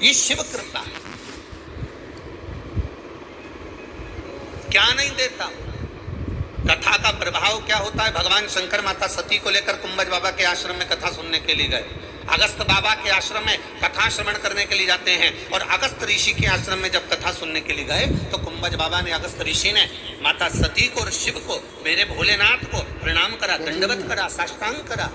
ये शिव कृपा क्या नहीं देता। कथा का प्रभाव क्या होता है। भगवान शंकर माता सती को लेकर कुंभज बाबा के आश्रम में कथा सुनने के लिए गए। अगस्त बाबा के आश्रम में कथा श्रवण करने के लिए जाते हैं और अगस्त ऋषि के आश्रम में जब कथा सुनने के लिए गए तो कुंभज बाबा ने, अगस्त ऋषि ने माता सती को और शिव को, मेरे भोलेनाथ को प्रणाम करा, दंडवत करा, साष्टांग करा।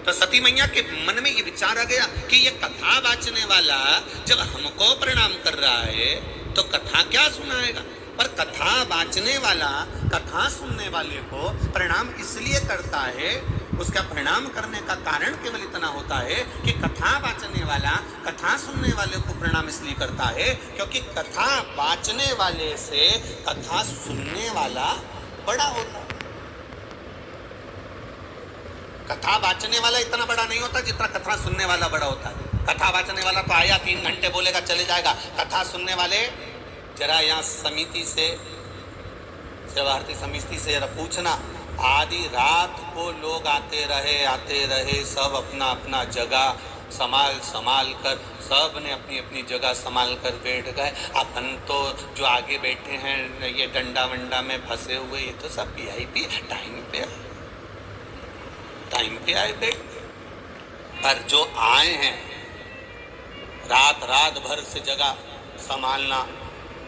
तो सती मैया के मन में ये विचार आ गया कि ये कथा वाचने वाला जब हमको प्रणाम कर रहा है तो कथा क्या सुनाएगा। पर कथा वाचने वाला कथा सुनने वाले को प्रणाम इसलिए करता है, उसका प्रणाम करने का कारण केवल इतना होता है कि कथा वाचने वाला कथा सुनने वाले को प्रणाम इसलिए करता है क्योंकि कथा वाचने वाले से कथा सुनने वाला बड़ा होता है। कथा वाचने वाला इतना बड़ा नहीं होता जितना कथा सुनने वाला बड़ा होता है। कथा वाचने वाला तो आया 3 घंटे बोलेगा चले जाएगा। कथा सुनने वाले जरा यहाँ समिति से, भारतीय समिति से जरा पूछना, आधी रात को लोग आते रहे सब अपना अपना जगह संभाल कर, सब ने अपनी अपनी जगह संभाल कर बैठ गए। अपन तो जो आगे बैठे हैं ये डंडा वंडा में फंसे हुए, ये तो सब VIP टाइम पे आए बैठ। पर जो आए हैं रात भर से जगह संभालना,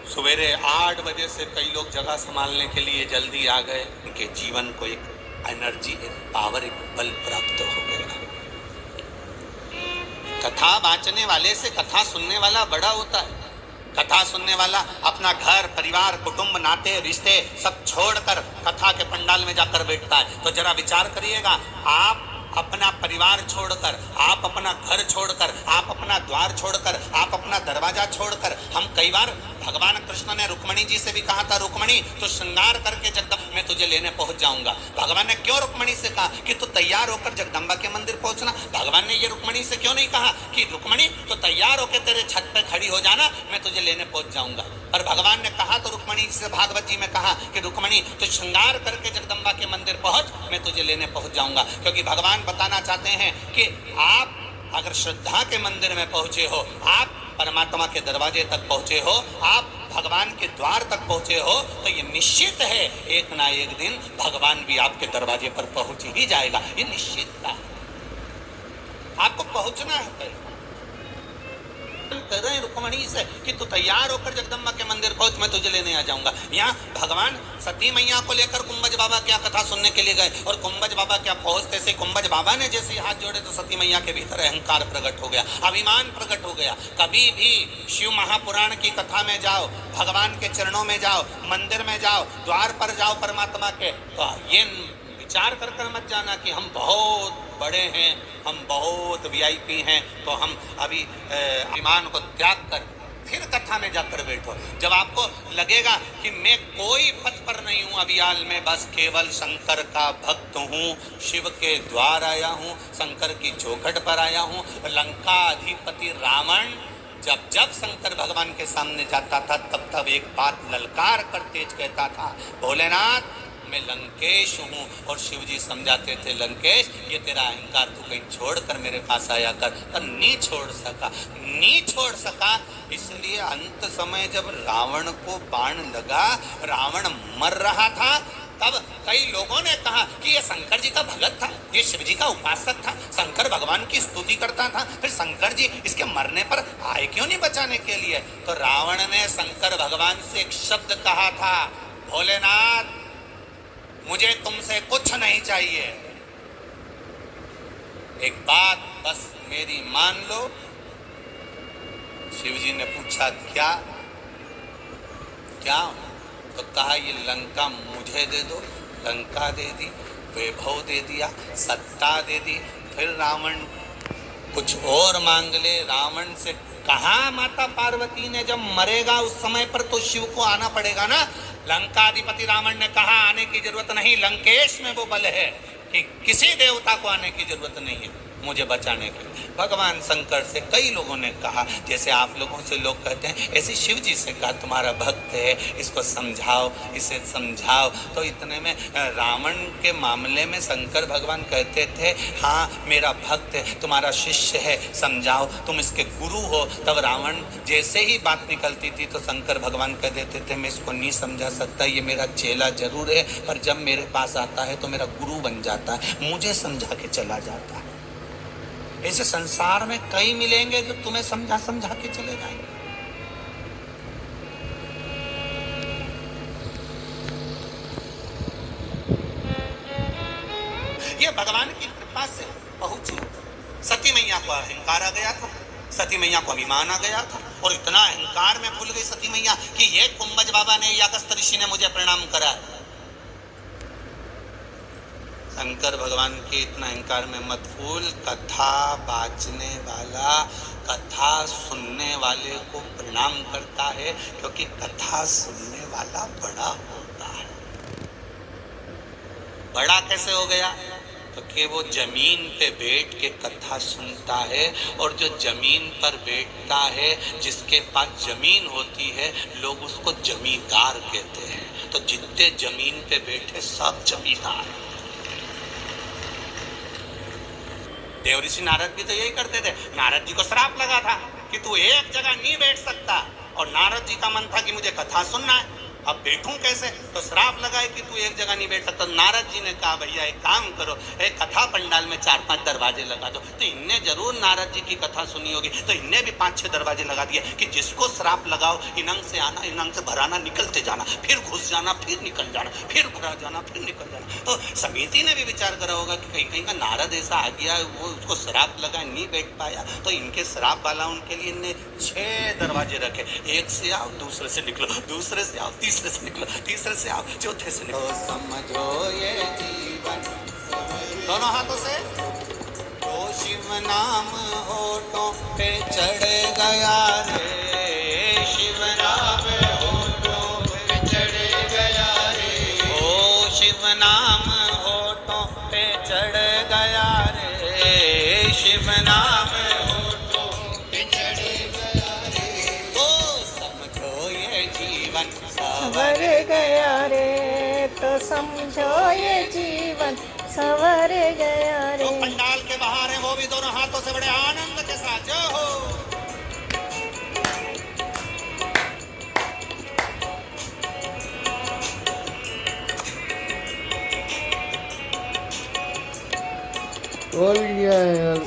सवेरे 8 बजे से कई लोग जगह संभालने के लिए जल्दी आ गए। उनके जीवन को एक एनर्जी, एक पावर, एक बल प्राप्त हो गया। कथा वाचने वाले से कथा सुनने वाला बड़ा होता है। कथा सुनने वाला अपना घर परिवार कुटुंब नाते रिश्ते सब छोड़कर कथा के पंडाल में जाकर बैठता है। तो जरा विचार करिएगा, आप अपना परिवार छोड़कर, आप अपना घर छोड़कर, आप अपना द्वार छोड़कर, आप अपना दरवाजा छोड़कर, हम कई बार भगवान कृष्ण ने रुक्मणी जी से भी कहा था, रुक्मणी तो श्रृंगार करके जगदम्बा मैं तुझे लेने पहुंच जाऊंगा। भगवान ने क्यों रुक्मणी से कहा कि तू तैयार होकर जगदम्बा के मंदिर पहुंचना। भगवान ने ये रुक्मणी से क्यों नहीं कहा कि रुक्मणी तो तैयार होकर तेरे छत पे खड़ी हो जाना, मैं तुझे लेने पहुंच जाऊंगा। और भगवान ने कहा तो रुक्मणी से, भागवत जी में कहा कि रुक्मणी तो श्रृंगार करके जगदम्बा के मंदिर पहुंच, मैं तुझे लेने पहुंच जाऊंगा। क्योंकि भगवान बताना चाहते हैं कि आप अगर श्रद्धा के मंदिर में पहुंचे हो, आप परमात्मा के दरवाजे तक पहुंचे हो, आप भगवान के द्वार तक पहुंचे हो, तो ये निश्चित है एक ना एक दिन भगवान भी आपके दरवाजे पर पहुंच ही जाएगा। ये निश्चितता है, आपको पहुंचना है। कर रहे हैं रुक्मणी से कि तू तैयार होकर जगदम्बा के मंदिर पहुंच, मैं तुझे लेने आ जाऊंगा। यहाँ भगवान सती मैया को लेकर कुंभज बाबा क्या कथा सुनने के लिए गए और कुंभज बाबा क्या पहुंचते से कुंभज बाबा ने जैसे हाथ जोड़े तो सती मैया के भीतर अहंकार प्रकट हो गया, अभिमान प्रकट हो गया। कभी भी शिव महापुराण की कथा में जाओ, भगवान के चरणों में जाओ, मंदिर में जाओ, द्वार पर जाओ परमात्मा के, तो ये विचार कर मत जाना कि हम बहुत बड़े हैं, हम बहुत VIP हैं, तो हम अभी ईमान को त्याग कर फिर कथा में जाकर बैठो। जब आपको लगेगा कि मैं कोई पद पर नहीं हूँ अभियाल में, बस केवल शंकर का भक्त हूँ, शिव के द्वार आया हूँ, शंकर की चौखट पर आया हूँ। लंका अधिपति रावण जब शंकर भगवान के सामने जाता था तब एक बात ललकार कर तेज कहता था, भोलेनाथ मैं लंकेश हूँ। और शिव जी समझाते थे, लंकेश ये तेरा अहंकार तू कहीं छोड़कर मेरे पास आया कर, पर नहीं छोड़ सका। इसलिए अंत समय जब रावण को बाण लगा, रावण मर रहा था, तब कई लोगों ने कहा कि ये शंकर जी का भगत था, ये शिव जी का उपासक था, शंकर भगवान की स्तुति करता था, फिर शंकर जी इसके मरने पर आए क्यों नहीं बचाने के लिए। तो रावण ने शंकर भगवान से एक शब्द कहा था, भोलेनाथ मुझे तुमसे कुछ नहीं चाहिए, एक बात बस मेरी मान लो। शिव जी ने पूछा क्या? तो कहा ये लंका मुझे दे दो। लंका दे दी, वैभव दे दिया, सत्ता दे दी। फिर रावण कुछ और मांग ले। रावण से कहा माता पार्वती ने जब मरेगा उस समय पर तो शिव को आना पड़ेगा ना। लंकाधिपति रावण ने कहा आने की जरूरत नहीं, लंकेश में वो बल है कि किसी देवता को आने की जरूरत नहीं है। मुझे बचाने के लिए। भगवान शंकर से कई लोगों ने कहा, जैसे आप लोगों से लोग कहते हैं, ऐसे शिव जी से कहा तुम्हारा भक्त है, इसको समझाओ, इसे समझाओ। तो इतने में रावण के मामले में शंकर भगवान कहते थे, हाँ मेरा भक्त है, तुम्हारा शिष्य है, समझाओ, तुम इसके गुरु हो। तब रावण जैसे ही बात निकलती थी तो शंकर भगवान कह देते थे, मैं इसको नहीं समझा सकता, ये मेरा चेला जरूर है, पर जब मेरे पास आता है तो मेरा गुरु बन जाता है, मुझे समझा के चला जाता है। ऐसे संसार में कई मिलेंगे जो तुम्हें समझा समझा के चले जाएंगे। ये भगवान की कृपा से पहुंची। सती मैया को अहंकार आ गया था, सती मैया को अभिमान आ गया था, और इतना अहंकार में भूल गई सती मैया कि ये कुंभज बाबा ने या अगस्त ऋषि ने मुझे प्रणाम करा। शंकर भगवान के इतना अहंकार में मत भूल, कथा बाजने वाला कथा सुनने वाले को प्रणाम करता है, क्योंकि कथा सुनने वाला बड़ा होता है। बड़ा कैसे हो गया? क्योंकि वो जमीन पे बैठ के कथा सुनता है, और जो जमीन पर बैठता है, जिसके पास जमीन होती है, लोग उसको जमींदार कहते हैं। तो जितने जमीन पे बैठे सब जमींदार। देव ऋषि नारद भी तो यही करते थे। नारद जी को श्राप लगा था कि तू एक जगह नहीं बैठ सकता, और नारद जी का मन था कि मुझे कथा सुनना है, अब बैठूं कैसे? तो श्राप लगाए कि तू एक जगह नहीं बैठ सकता। नारद जी ने कहा, भैया एक काम करो, एक कथा पंडाल में 4-5 दरवाजे लगा दो। तो इनने जरूर नारद जी की कथा सुनी होगी, तो इनने भी 5-6 दरवाजे लगा दिए कि जिसको श्राप लगाओ, इनंग से आना, इनंग से भराना, निकलते जाना, फिर घुस जाना, फिर निकल जाना, फिर भरा जाना, फिर निकल जाना। तो समिति ने भी विचार करा होगा कि कहीं कहीं का नारद ऐसा आ गया, वो उसको श्राप लगा, नहीं बैठ पाया, तो इनके श्राप वाला उनके लिए इनने 6 दरवाजे रखे। एक से आओ, दूसरे से निकलो, दूसरे से आओ, तीसरे से निकलो, तीसरे से आओ, चौथे से निकलो। तो समझो ये जीवन, दोनों हाथों से, तो शिव नाम होठों पे चढ़ गया रे, शिव नाम होठों पे चढ़ गया रे, ओ शिव नाम होठों पे चढ़ गया रे, शिव नाम होठों पे चढ़ गया रे। तो समझो ये जीवन सवर गया रे, तो समझो ये जीवन सवर गया रे। जो पंडाल के बाहर है वो भी दोनों हाथों से बड़े आनंद के साथ जो हो। बोल गया यार।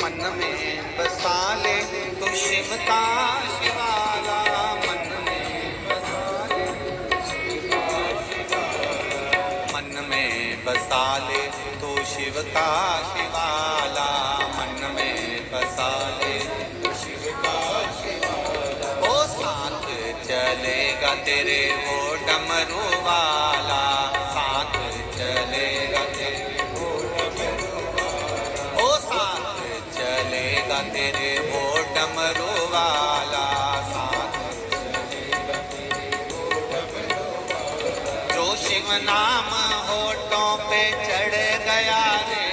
मन में बसा ले तू शिव का शिवाला, मन में बसा ले, मन में बसा ले तू शिव का शिवाला, मन में बसा ले तू शिव का शिवाला। ओ साथ चलेगा तेरे वो डमरू वाला, साथ चलेगा तेरे वो डमरू वाला, ओ साथ चलेगा तेरे वो डमरू वाला, साथ चलेगा तेरे वो डमरू वाला। जो शिव नाम होठों पे चढ़ गया रे,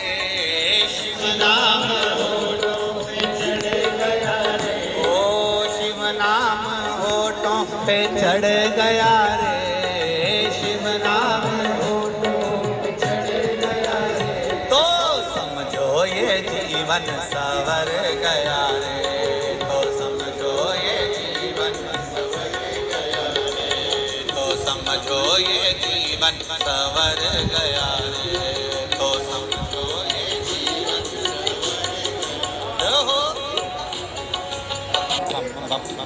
शिव नाम होठों पे चढ़ गया रे, ओ शिव नाम होठों पे चढ़ गया रे, शिव नाम होठों पे चढ़ गया रे। तो समझो ये जीवन सवर गया रे, तो समझो ये जीवन सवर गया रे, तो समझो ये जीवन सवर गया रे, तो समझो ये जीवन सवर गया रे।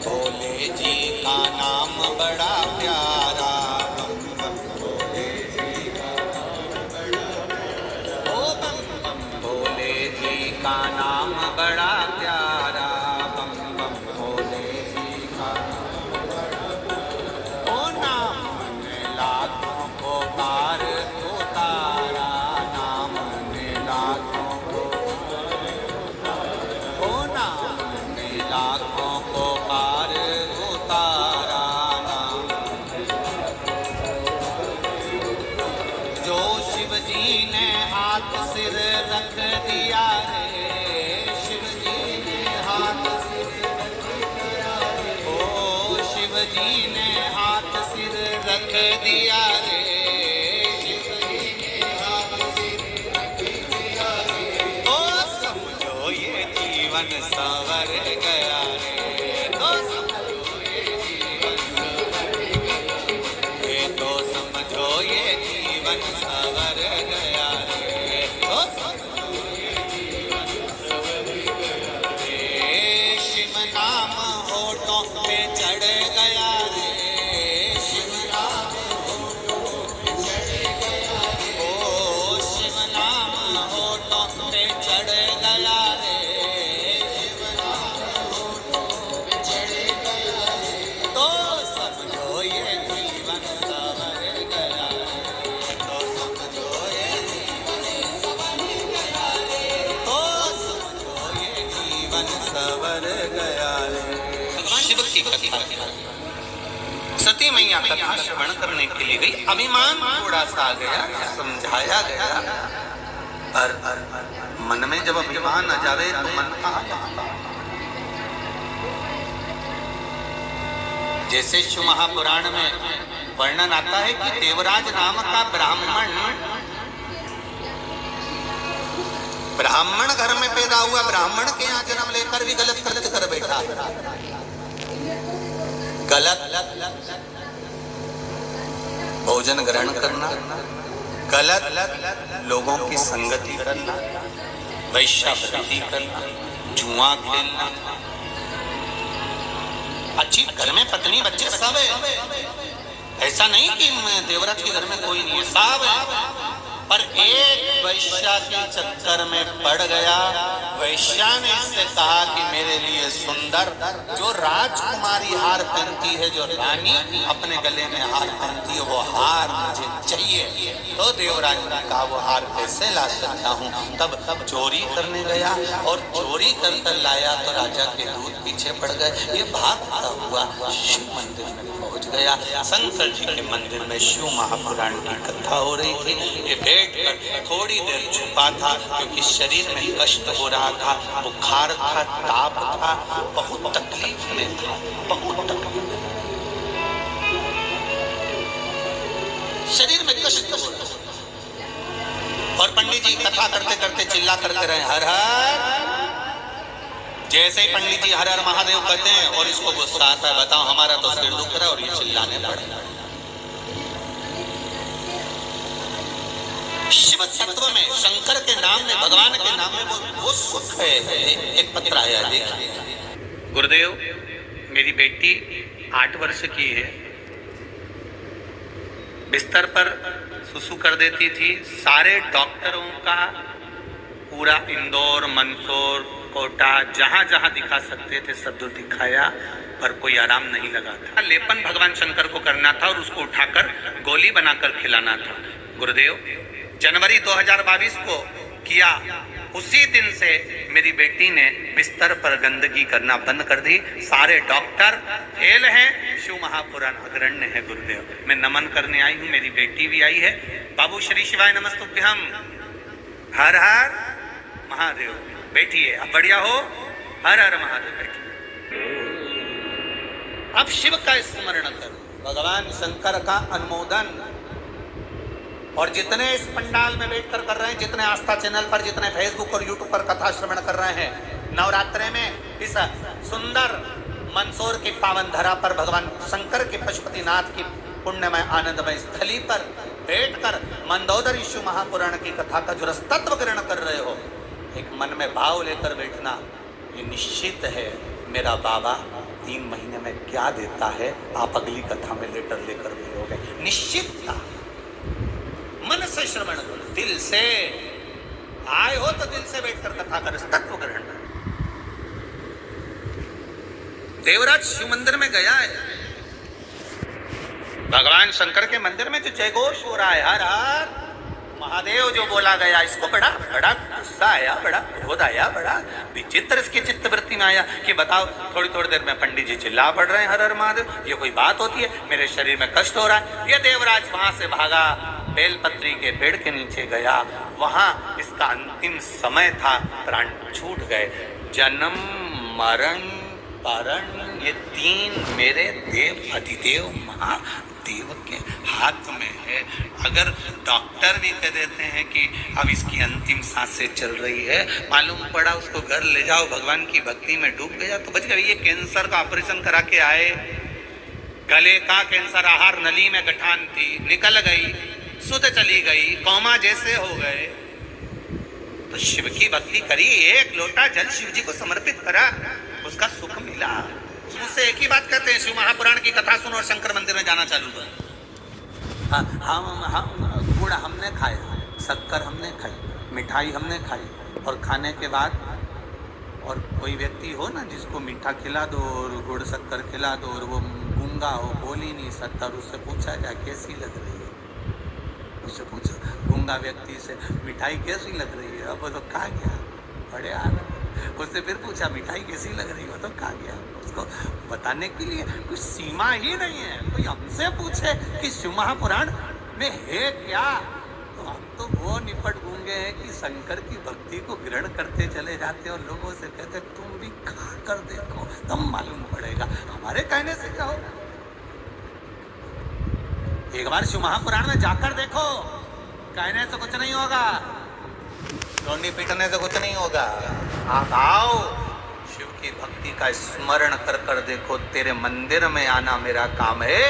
भोले जी का नाम बड़ा प्यारा, भोले जी का नाम बड़ा प्यारा, ओ बम बम भोले जी का नाम बड़ा प्यारा, बम बम भोले जी का नाम बड़ा प्यारा। ओ नाम ने लाखों को पार उतारा, नाम ने लाखों को पार, ओ नाम ने लाखों को पार उतारा, नाम जो जीवन संवर गया रे, तो समझो ये जीवन संवर गया रे, तो शिव नाम होठों पे चढ़ गया रे, शिव नाम होठों पे चढ़ गया रे, ओ शिव नाम होठों पे चढ़ गया रे, शिव नाम होठों पे चढ़ गया रे, तो समझो ये जीवन संवर गया रे, तो समझो ये जीवन संवर गया रे, तो समझो ये जीवन संवर गया रे। शिव की कथा सती मैया कथा श्रवण करने के लिए गई, अभिमान थोड़ा सा आ गया, समझाया गया, और मन में जब अभिमान आ जावे तो मन कहाँ जाता। जैसे शिव महापुराण में वर्णन आता है कि देवराज नाम का ब्राह्मण घर में पैदा हुआ, ब्राह्मण के यहाँ जन्म लेकर भी गलत गलत कर बैठा, गलत भोजन ग्रहण करना, गलत लोगों की संगति करना, वैश्यावृत्ति करना, जुआ खेलना, अच्छी घर में पत्नी बच्चे सब है, ऐसा नहीं कि देवराज के घर में कोई नहीं है, सब है, पर एक वैश्या के चक्कर में पड़ गया। वैश्या ने इससे कहा कि मेरे लिए सुंदर जो राजकुमारी हार पहनती है, जो रानी अपने गले में हार पहनती है, वो हार मुझे चाहिए। तो देवराज ने कहा वो हार कैसे ला सकता हूँ। तब चोरी करने गया और चोरी कर लाया तो राजा के दूत पीछे पड़ गए। ये भागता हुआ शिव मंदिर में पहुंच गया। शंकर जी के मंदिर में शिव महापुराण की कथा हो रही थी। ये बैठ कर थोड़ी देर छुपा था क्योंकि शरीर में कष्ट हो रहा था, बुखार था, ताप था, बहुत तकलीफ में था, बहुत तकलीफ, शरीर में कष्ट हो रहा। और पंडित जी कथा करते करते चिल्ला करते रहे हर हर। जैसे ही पंडित जी हर हर महादेव कहते हैं और इसको गुस्सा आता है, बताओ हमारा तो सिर दुख रहा है और ये चिल्लाने पड़े। शिव तत्व में, शंकर के नाम में, भगवान के नाम में वो सुख है। एक पत्र आया, देखिए। गुरुदेव, मेरी बेटी 8 वर्ष की है, बिस्तर पर सुसु कर देती थी। सारे डॉक्टरों का पूरा इंदौर, मंदसौर, कोटा, जहां जहां दिखा सकते थे सब दिखाया, पर कोई आराम नहीं लगा था। लेपन भगवान शंकर को करना था और उसको उठाकर गोली बनाकर खिलाना था। गुरुदेव, जनवरी 2022 को किया। उसी दिन से मेरी बेटी ने बिस्तर पर गंदगी करना बंद कर दी। सारे डॉक्टर फेल हैं, शिव महापुराण अग्रण्य है। गुरुदेव, मैं नमन करने आई हूँ, मेरी बेटी भी आई है। बाबू श्री शिवाय नमस्तुभ्यम। हर हर महादेव। बैठिए, अब बढ़िया हो। हर हर महादेव। बैठिए। अब शिव का स्मरण करो, भगवान शंकर का अनुमोदन। और जितने इस पंडाल में बैठकर कर रहे हैं, जितने आस्था चैनल पर, जितने फेसबुक और यूट्यूब पर कथा श्रवण कर रहे हैं, नवरात्रे में इस सुंदर मंदसौर की पावन धरा पर भगवान शंकर के पशुपतिनाथ की पुण्यमय आनंदमय स्थली पर बैठकर मंदोदरी शिव महापुराण की कथा का जो रसतत्व ग्रहण कर रहे हो, एक मन में भाव लेकर बैठना। ये निश्चित है मेरा बाबा 3 महीने में क्या देता है, आप अगली कथा में लेटर लेकर मिलोगे। निश्चितता, मन से श्रवण करो, दिल से आए हो तो दिल से बैठकर कथा कर तत्व ग्रहण करो। देवराज शिव मंदिर में गया है, भगवान शंकर के मंदिर में जो जयघोष हो रहा है, हर हर महादेव जो बोला गया, इसको बड़ा गुस्सा आया, बड़ा क्रोध आया, बड़ा विचित्र इसकी चित्तवृत्ति में आया कि बताओ, थोड़ी थोड़ी देर में पंडित जी चिल्ला पड़ रहे हैं हर हर महादेव, ये कोई बात होती है? मेरे शरीर में कष्ट हो रहा है। ये देवराज वहां से भागा, बेलपत्री के पेड़ के नीचे गया, वहां इसका अंतिम समय था, प्राण छूट गए। जन्म, मरण, मरण, ये 3 मेरे देव अधिदेव महादेव के हाथ में है। अगर डॉक्टर भी कह देते हैं कि अब इसकी अंतिम सांसें चल रही है, मालूम पड़ा उसको घर ले जाओ, भगवान की भक्ति में डूब गया तो बच गया। ये कैंसर का ऑपरेशन करा के आए, गले का कैंसर, आहार नली में गठान थी, निकल गई, सुध चली गई, कोमा जैसे हो गए। तो शिव की भक्ति करी, एक लोटा जल शिव जी को समर्पित करा, उसका सुख मिला। उससे एक ही बात कहते हैं, शिव महापुराण की कथा सुनो और शंकर मंदिर में जाना चालू करो। हम गुड़ हमने खाया, शक्कर हमने खाई, मिठाई हमने खाई, और खाने के बाद और कोई व्यक्ति हो ना जिसको मीठा खिला दो और गुड़ शक्कर खिला दो और वो गूंगा हो, बोल ही नहीं सकता, और उससे पूछा जाए कैसी लग रही है, उससे पूछो गूंगा व्यक्ति से मिठाई कैसी लग रही है, अब वो तो खा गया, बड़े आनंद। उससे फिर पूछा मिठाई कैसी लग रही है, वो तो खा गया। उसको बताने के लिए कुछ सीमा ही नहीं है। कोई हमसे पूछे कि शिव महापुराण में है क्या, तो हम तो वो निपट गूंगे हैं कि शंकर की भक्ति को ग्रहण करते चले जाते और लोगों से कहते तुम भी खा कर देखो तब मालूम पड़ेगा। हमारे कहने से क्या होगा? एक बार शिव महापुराण में जाकर देखो, कहने से कुछ नहीं होगा, डोंडी पीटने से कुछ नहीं होगा। आप आओ, शिव की भक्ति का स्मरण कर कर देखो, तेरे मंदिर में आना मेरा काम है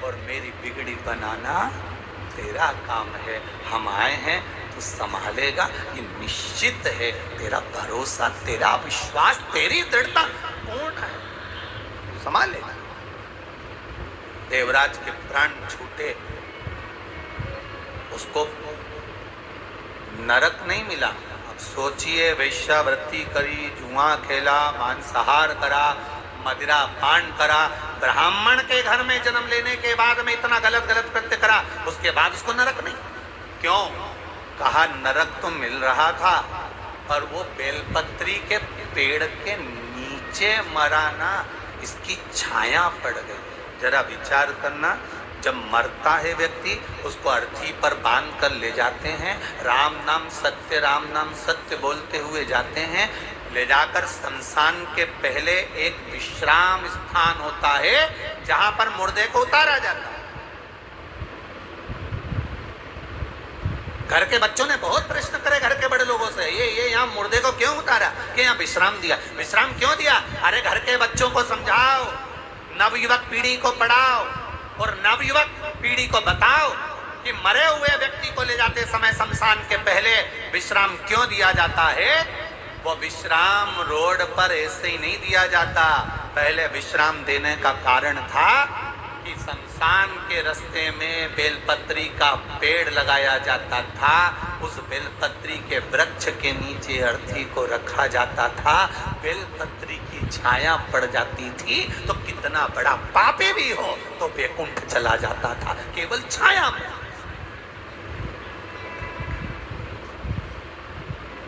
और मेरी बिगड़ी बनाना तेरा काम है। हम आए हैं तो संभालेगा, ये निश्चित है। तेरा भरोसा, तेरा विश्वास, तेरी दृढ़ता पूर्ण है, संभालेगा। देवराज के प्राण छूटे, उसको नरक नहीं मिला। अब सोचिए, वैश्यावृत्ति करी, जुआ खेला, मांसाहार करा, मदिरा पान करा, ब्राह्मण के घर में जन्म लेने के बाद में इतना गलत गलत कृत्य करा, उसके बाद उसको नरक नहीं। क्यों? कहा नरक तो मिल रहा था पर वो बेलपत्री के पेड़ के नीचे मरा ना, इसकी छाया पड़ गई। जरा विचार करना, जब मरता है व्यक्ति उसको अर्थी पर बांध कर ले जाते हैं, राम नाम सत्य बोलते हुए जाते हैं, ले जाकर शमशान के पहले एक विश्राम स्थान होता है जहां पर मुर्दे को उतारा जाता है। घर के बच्चों ने बहुत प्रश्न करे घर के बड़े लोगों से, ये यहाँ मुर्दे को क्यों उतारा, कि यहाँ विश्राम दिया। विश्राम क्यों दिया? अरे घर के बच्चों को समझाओ, नवयुवक पीढ़ी को पढ़ाओ और नवयुवक पीढ़ी को बताओ कि मरे हुए व्यक्ति को ले जाते समय शमशान के पहले विश्राम क्यों दिया जाता है। वो विश्राम रोड पर ऐसे ही नहीं दिया जाता। पहले विश्राम देने का कारण था कि शमशान के रास्ते में बेलपत्री का पेड़ लगाया जाता था, उस बेलपत्री के वृक्ष के नीचे अर्थी को रखा जाता था। बेलपत्री की छाया पड़ जाती थी तो कितना बड़ा पापी भी हो तो वैकुंठ चला जाता था, केवल छाया में,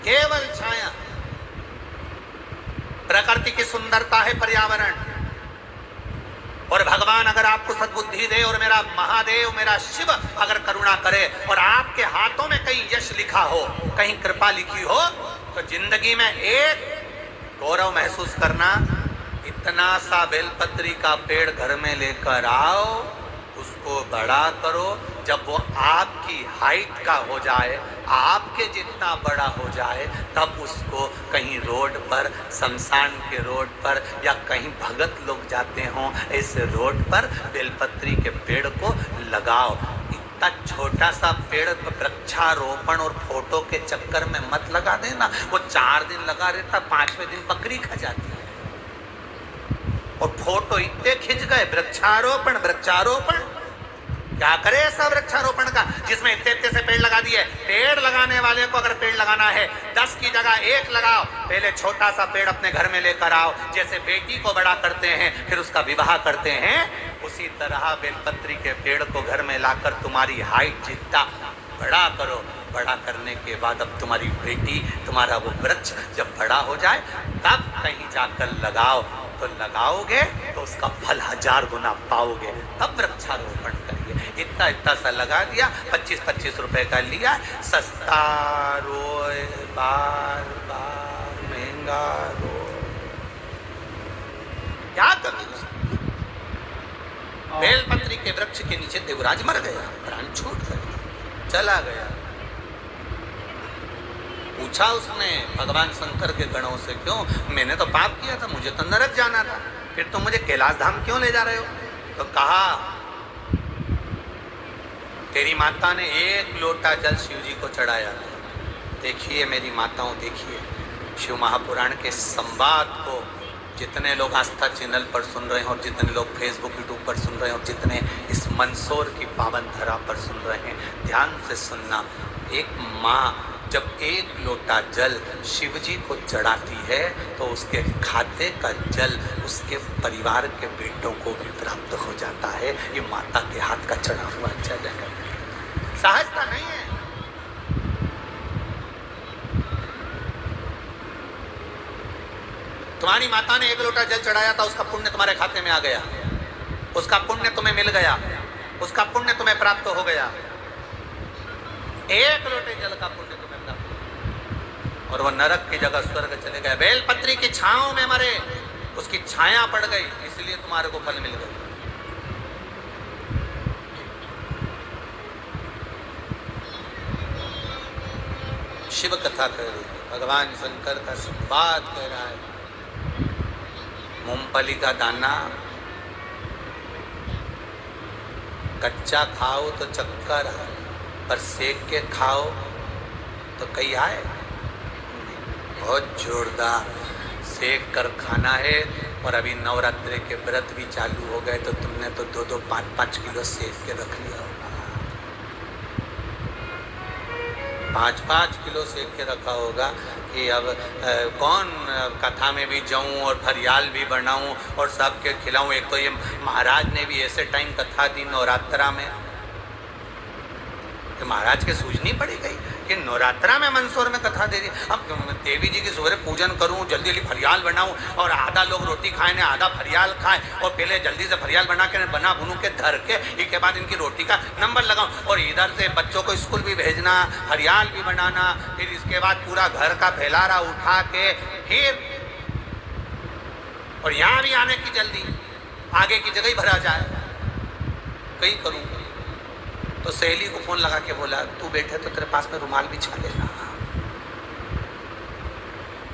केवल छाया। प्रकृति की सुंदरता है पर्यावरण, और भगवान अगर आपको सद्बुद्धि दे और मेरा महादेव, मेरा शिव अगर करुणा करे और आपके हाथों में कहीं यश लिखा हो, कहीं कृपा लिखी हो, तो जिंदगी में एक गौरव महसूस करना, इतना सा बेलपत्री का पेड़ घर में लेकर आओ, उसको बड़ा करो, जब वो आपकी हाइट का हो जाए, आपके जितना बड़ा हो जाए, तब उसको कहीं रोड पर, शमशान के रोड पर या कहीं भगत लोग जाते हों ऐसे रोड पर बेलपत्री के पेड़ को लगाओ। इतना छोटा सा पेड़ वृक्षारोपण और फोटो के चक्कर में मत लगा देना। वो 4 दिन लगा रहता, 5वें दिन बकरी खा जाती है। और फोटो इतने खिंच गए, वृक्षारोपण क्या करे ऐसा वृक्षारोपण का जिसमें इतने से पेड़ लगा दिए। पेड़ लगाने वाले को अगर पेड़ लगाना है 10 की जगह 1 लगाओ। पहले छोटा सा पेड़ अपने घर में लेकर आओ, जैसे बेटी को बड़ा करते हैं फिर उसका विवाह करते हैं, उसी तरह बेलपत्री के पेड़ को घर में लाकर तुम्हारी हाइट जितना बड़ा करो। बड़ा करने के बाद अब तुम्हारी बेटी, तुम्हारा वो वृक्ष जब बड़ा हो जाए तब कहीं जाकर लगाओ। तो लगाओगे तो उसका फल 1000 गुना पाओगे। तब वृक्षारोपण करिए। इतना सा लगा दिया, 25-25 रुपए का लिया, सस्ता रोए बार बार महंगा रो, क्या कमी। बेलपत्री के वृक्ष के नीचे देवराज मर गया, प्राण छूट गया, चला गया। पूछा उसने भगवान शंकर के गणों से, क्यों? मैंने तो पाप किया था, मुझे तो नरक जाना था, फिर तुम मुझे कैलाश धाम क्यों ले जा रहे हो? तो कहा तेरी माता ने 1 लोटा जल शिव जी को चढ़ाया था। देखिए मेरी माताओं, देखिए शिव महापुराण के संवाद को जितने लोग आस्था चैनल पर सुन रहे हैं और जितने लोग फेसबुक यूट्यूब पर सुन रहे हैं और जितने इस मंदसौर की पावन धरा पर सुन रहे हैं, ध्यान से सुनना। एक माँ जब 1 लोटा जल शिव जी को चढ़ाती है तो उसके खाते का जल उसके परिवार के बेटों को भी प्राप्त हो जाता है। ये माता के हाथ का चढ़ा हुआ जल है, सहजता नहीं है। तुम्हारी माता ने 1 लोटा जल चढ़ाया था, उसका पुण्य तुम्हारे खाते में आ गया, उसका पुण्य तुम्हें मिल गया, उसका पुण्य तुम्हें प्राप्त हो गया। 1 लोटे जल का पुण्य तुम्हें प्राप्त हो, और वो नरक की जगह स्वर्ग चले गए। बेलपत्री की छांव में मरे, उसकी छाया पड़ गई, इसलिए तुम्हारे को फल मिल गया। शिव कथा कह रही है, भगवान शंकर का संवाद कह रहा है। मूंगफली का दाना कच्चा खाओ तो चक्कर है, पर सेक के खाओ तो कहीं आए। बहुत जोरदार सेक कर खाना है। और अभी नवरात्रि के व्रत भी चालू हो गए तो तुमने तो 2-2, 5-5 किलो सेक के रख लिया होगा। 5-5 किलो सेक के रखा होगा कि अब कौन कथा में भी जाऊं और फरियाल भी बनाऊं और सबके खिलाऊं। एक तो ये महाराज ने भी ऐसे टाइम कथा दी नवरात्रा में, तो महाराज के सूझनी पड़ी गई कि नवरात्रा में मंदसौर में कथा दे दी। अब देवी जी की सुबह पूजन करूं, जल्दी जल्दी फरियाल बनाऊं और आधा लोग रोटी खाएं ने आधा फरियाल खाएं, और पहले जल्दी से फरियाल बना के बना बुनू के धर के इसके बाद इनकी रोटी का नंबर लगाऊं, और इधर से बच्चों को स्कूल भी भेजना, फरियाल भी बनाना, फिर इसके बाद पूरा घर का फैलारा उठा के फिर, और यहाँ भी आने की जल्दी, आगे की जगह ही भरा जाए, कहीं करूँ। तो सहेली को फोन लगा के बोला, तू बैठे तो तेरे पास में रुमाल बिछा लेना।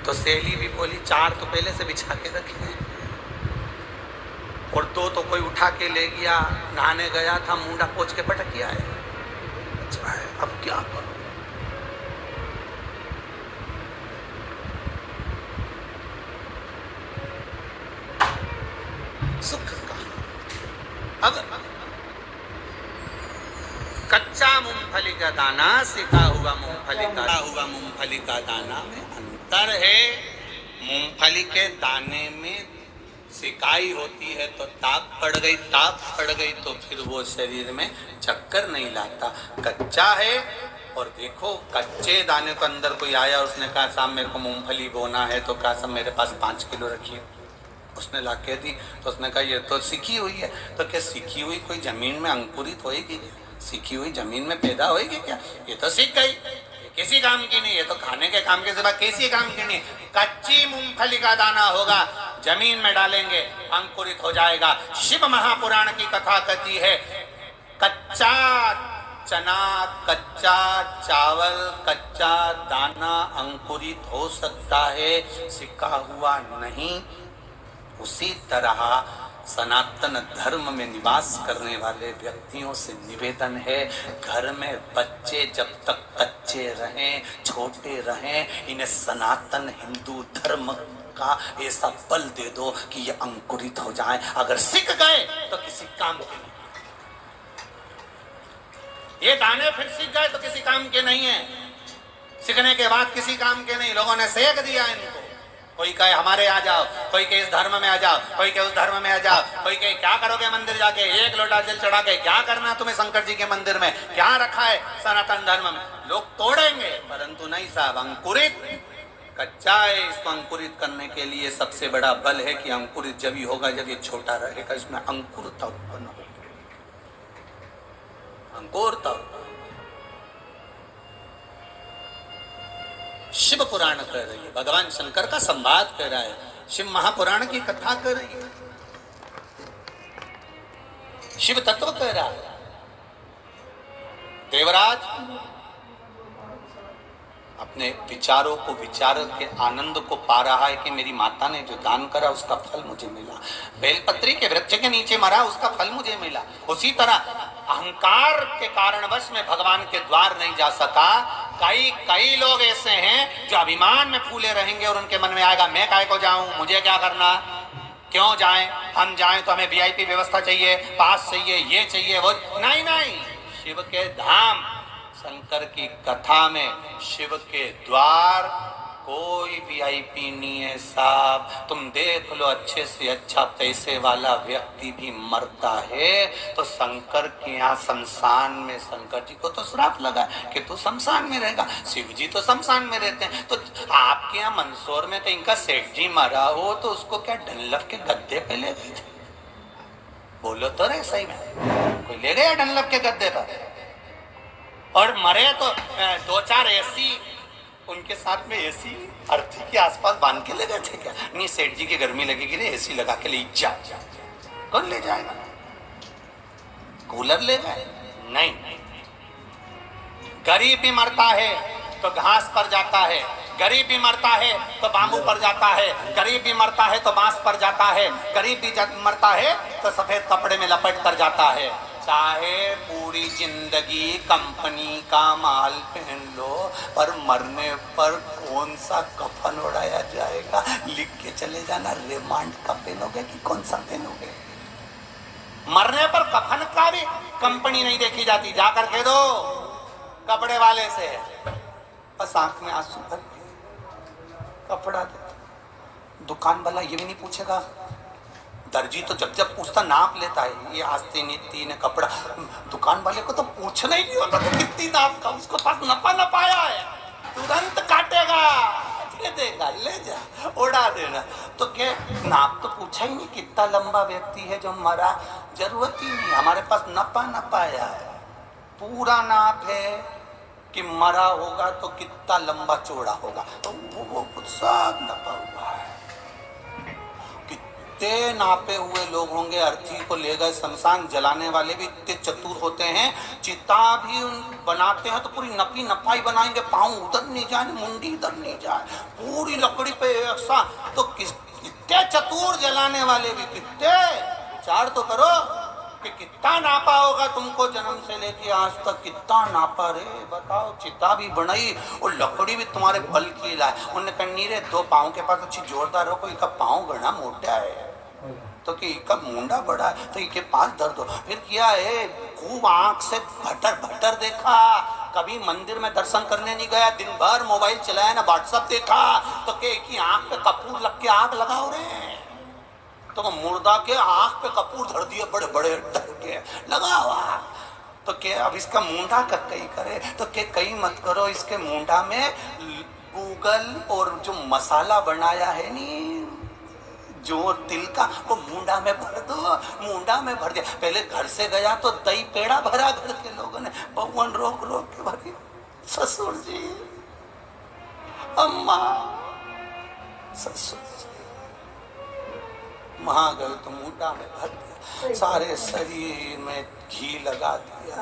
तो सहेली भी बोली, 4 तो पहले से बिछा के रखे, और 2 तो कोई उठा के ले गया, नहाने गया था, मुंडा पोंछ के पटक किया है। अच्छा है, अब क्या करूं? सुख का अब कच्चा मूंगफली का दाना, सिका हुआ मूंगफली का दाना में अंतर है। मूंगफली के दाने में सिकाई होती है तो ताप पड़ गई तो फिर वो शरीर में चक्कर नहीं लाता। कच्चा है, और देखो कच्चे दाने को अंदर कोई आया, उसने कहा साहब मेरे को मूंगफली बोना है, तो कहा साहब मेरे पास 5 किलो रखिए। उसने ला के दी, तो उसने कहा ये तो सीखी हुई है। तो क्या सीखी हुई कोई जमीन में अंकुरित होएगी? सीखी हुई जमीन में पैदा होएगी क्या? ये तो सीख गई, किसी काम की नहीं, ये तो खाने के काम के सिवा किसी काम की नहीं। कच्ची मूंगफली का दाना होगा, जमीन में डालेंगे अंकुरित हो जाएगा। शिव महापुराण की कथा कहती है, कच्चा चना, कच्चा चावल, कच्चा दाना अंकुरित हो सकता है, सिका हुआ नहीं। उसी तरह सनातन धर्म में निवास करने वाले व्यक्तियों से निवेदन है, घर में बच्चे जब तक कच्चे रहें, छोटे रहें, इन्हें सनातन हिंदू धर्म का ऐसा बल दे दो कि ये अंकुरित हो जाएं। अगर सीख गए तो किसी काम के नहीं, ये दाने फिर सीख गए तो किसी काम के नहीं है। सीखने के बाद किसी काम के नहीं। लोगों ने सेक दिया इनको, कोई कहे हमारे आ जाओ, कोई कहे इस धर्म में आ जाओ, कोई कहे उस धर्म में आ जाओ, कोई कहे क्या करोगे मंदिर जाके, 1 लोटा जल चढ़ा के क्या करना तुम्हें शंकर जी के मंदिर में, क्या रखा है सनातन धर्म में। लोग तोड़ेंगे, परंतु नहीं साहब, अंकुरित कच्चा है, इसको अंकुरित करने के लिए सबसे बड़ा बल है कि अंकुरित जब ही होगा जब ये छोटा रहेगा, इसमें अंकुरता उत्पन्न होगी, अंकुरता। शिव पुराण कह रही है, भगवान शंकर का संवाद कह रहा है, शिव महापुराण की कथा कर रही है। शिव तत्व कह रहा है। देवराज अपने विचारों को, विचार के आनंद को पा रहा है कि मेरी माता ने जो दान करा उसका फल मुझे मिला, बेलपत्री के वृक्ष के नीचे मरा उसका फल मुझे मिला। उसी तरह अहंकार के कारणवश में भगवान के द्वार नहीं जा सका। कई लोग ऐसे हैं जो अभिमान में फूले रहेंगे और उनके मन में आएगा मैं काहे को जाऊं, मुझे क्या करना, क्यों जाएं, हम जाएं तो हमें वीआईपी व्यवस्था चाहिए, पास चाहिए, ये चाहिए वो। नहीं, शिव के धाम, शंकर की कथा में शिव के द्वार कोई वीआईपी नहीं है साहब। तुम देख लो, अच्छे से अच्छा पैसे वाला व्यक्ति भी मरता है तो शंकर के यहाँ शमशान में, शंकर जी को तो श्राप लगा कि तू शमशान में रहेगा, शिव जी तो शमशान में रहते हैं। तो आपके यहाँ मंदसौर में कहीं का सेठ जी मरा हो तो उसको क्या डनलप के गद्दे पे ले गए थे? बोलो तो रे, सही में कोई ले गया डनलप के गद्दे पर? और मरे तो 2-4 एसी उनके साथ में एसी अर्थी के आसपास बांध के ले गए थे क्या? नहीं, सेठ जी की गर्मी लगेगी रे, एसी लगा के ले जा। कौन ले जाएगा? कूलर ले गए? नहीं। गरीब भी मरता है तो घास पर जाता है, गरीब भी मरता है तो बांबू पर जाता है, गरीब भी मरता है तो बांस पर जाता है, गरीब भी मरता है तो सफेद कपड़े में लपेट कर जाता है। चाहे पूरी जिंदगी कंपनी का माल पहन लो, पर मरने पर कौन सा कफन उड़ाया जाएगा? लिख के चले जाना, रिमांड का पहनोगे कि कौन सा पहनोगे? मरने पर कफन का भी कंपनी नहीं देखी जाती, जाकर कह दो कपड़े वाले से, बस आंख में आंसू भर कपड़ा दे। दुकान वाला ये भी नहीं पूछेगा, दर्जी तो जब पूछता नाप लेता है, ये आस्ते नीति ने कपड़ा। दुकान वाले को तो पूछना ही नहीं होता तो कितनी नाप का, उसको पास नपाया है, तुरंत काटेगा, दे देगा, ले जा, उड़ा देना। तो क्या नाप तो पूछा ही नहीं, कितना लंबा व्यक्ति है जो मरा, जरूरत ही नहीं, हमारे पास नपाया है, पूरा नाप है कि मरा होगा तो कितना लंबा चौड़ा होगा, तो वो कुछ सब नपा हुआ है। कितने नापे हुए लोग होंगे, अर्थी को ले गए शमशान, जलाने वाले भी इतने चतुर होते हैं, चिता भी बनाते हैं तो पूरी नपाई बनाएंगे, पाँव उधर नहीं जाए, मुंडी इधर नहीं जाए, पूरी लकड़ी पे ऐसा। तो कितने चतुर जलाने वाले भी, कितने, विचार तो करो कि कितना नापा होगा तुमको, जन्म से लेके आज तक कितना नापा रे, बताओ। चिता भी बनाई और लकड़ी भी तुम्हारे बल की लाए। उन्होंने कहा रे 2 पाँव के पास अच्छी जोरदार हो, कोई का पाँव बड़ा मोटा है तो कि इसका मुंडा बड़ा है तो इसके पास दर्द हो। फिर किया है, खूब आंख से भटर देखा, कभी मंदिर में दर्शन करने नहीं गया, दिन भर मोबाइल चलाया ना, व्हाट्सएप देखा, तो कि आंख पे कपूर लग के आग लगाओ रे, तो मुर्दा के आंख पे कपूर धर दिए, बड़े बड़े डर के लगा हुआ। तो क्या अब इसका मुंडा कई करे, तो क्या कई मत करो, इसके मुंडा में गूगल और जो मसाला बनाया है नी, जो तिल का, वो मुंडा में भर दो, मुंडा में भर दिया। पहले घर से गया तो दही पेड़ा भरा, घर के लोगों ने भगवान रोक के भरी, ससुर जी, अम्मा, ससुर वहां गए तो मुंडा में भर दिया, सारे शरीर में घी लगा दिया,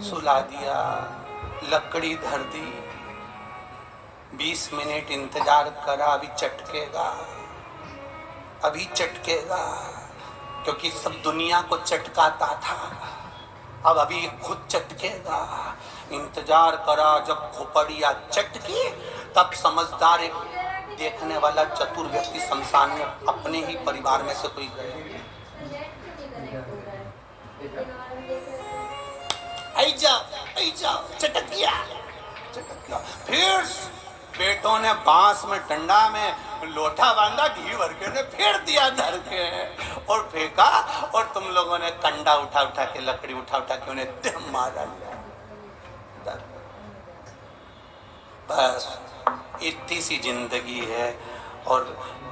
सुला दिया, लकड़ी धर दी, 20 मिनट इंतजार करा, अभी चटकेगा, क्योंकि सब दुनिया को चटकाता था, अब अभी खुद चटकेगा। इंतजार करा, जब खोपड़िया चटकी तब समझदार एक देखने वाला चतुर व्यक्ति शमशान में अपने ही परिवार में से कोई गया, आई जाओ, चटक गया। फिर बेटों ने बांस में, डंडा में लोटा बांधा, घी भर के ने फेर दिया धर के और फेंका, और तुम लोगों ने कंडा उठा के, लकड़ी उठा के उन्हें मारा। बस इतनी सी जिंदगी है, और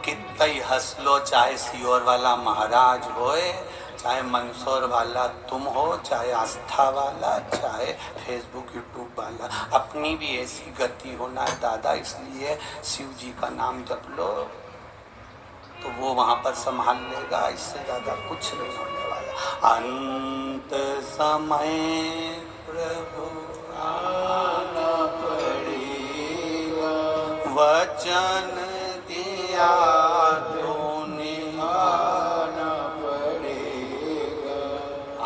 कितना ही हंस लो, चाहे सीहोर वाला महाराज होए, चाहे मंदसौर वाला तुम हो, चाहे आस्था वाला, चाहे फेसबुक यूट्यूब वाला, अपनी भी ऐसी गति होना है दादा। इसलिए शिव जी का नाम जप लो तो वो वहाँ पर संभाल लेगा, इससे ज़्यादा कुछ नहीं होने वाला। अंत समय प्रभु आना पड़ेगा, वचन दिया तूने आना पड़ेगा।